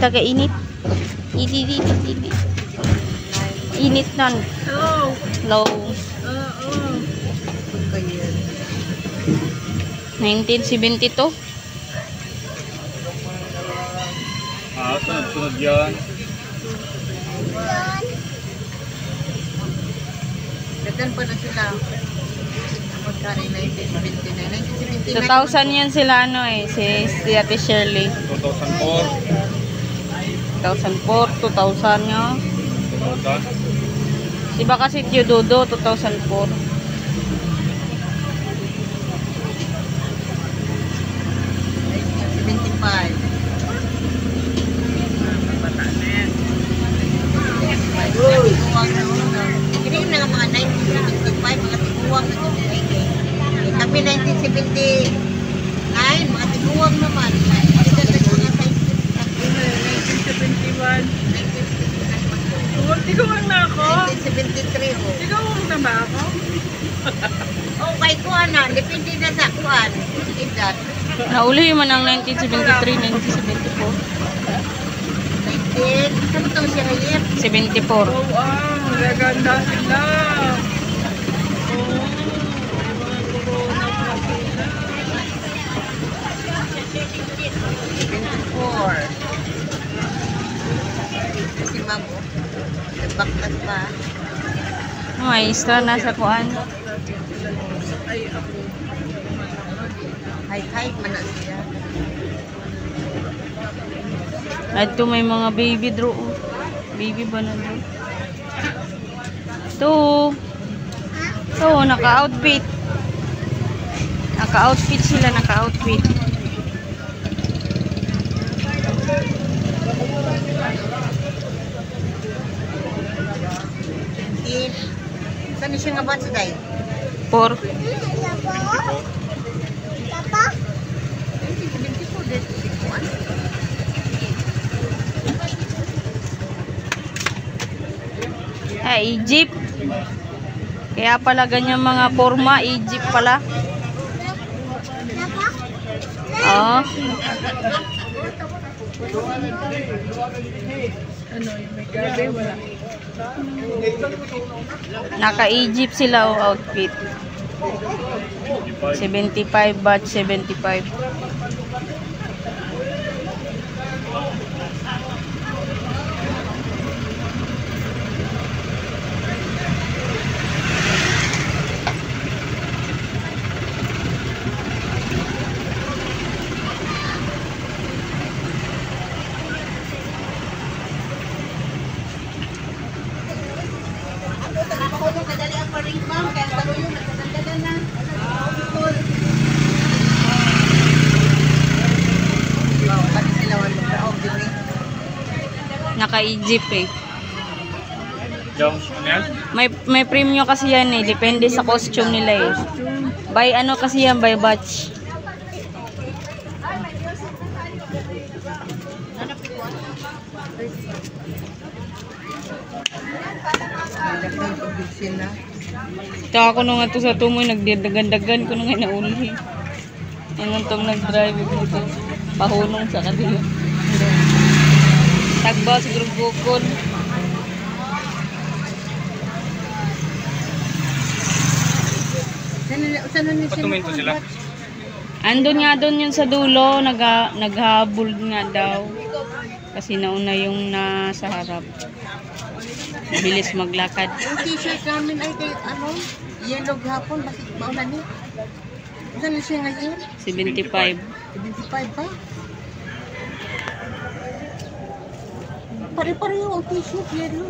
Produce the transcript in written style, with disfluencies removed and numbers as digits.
taga-init. Init nun. Low. 1972. Sunod yan. Gatan pa na sila. Magkari 1979. 2000 yan sila si Ate Shirley. 2004. 2004, 2000 nyo. 2000. Si baka si Tio Dodo, 2004. Hindi na nga mga 1975, mga tiguwang na kami 1979, mga tiguwang naman. 1971. Tiguwang na ako? 1973 ho. Tiguwang na ba ako? Okay, kuha na. Depende na sa kuhaan. Edad. Nauli man ang 1973, 1974. 19, saan ito siya ngayon? 74. Oh, magaganda sila. Si Mamo, nagbaktas pa. Ay, istra na sa kuan. Hike man na siya. At ito may mga baby draw. Baby ba na draw? Ito, naka-outfit. Naka-outfit sila, naka-outfit. Saan siya nga ba sa day? 4. Ay, Egypt. Kaya pala ganyan mga forma, Egypt pala. Oo. Ano, may gabi, wala. Naka-Egypt sila o outfit. 75 batch 75. Kadali ang paring ma'am, kaya talo yung nagkadagdagan na. Bakit sila wala mag-raog din eh? Naka-Egypt eh. Yung, ano yan? May premium kasi yan eh. Depende sa costume nila eh. By ano kasi yan, by batch. Sila. Ito ako nung nga to sa tumoy, nagdidagan-dagan ko nung nga nauli. Ang itong nag-drive dito. Pahunong sa kanila. Tagbaw sa grubukon. Patuminto sila. Andun nga doon yun sa dulo, naghabol nga daw. Kasi nauna yung nasa harap. Bilis maglakad. Yung t-shirt namin ay kay ano, yellow hapon, bakit maulan niya? Saan na siya ngayon? 75. 75 pa? Pare-pareho ang t-shirt, yellow.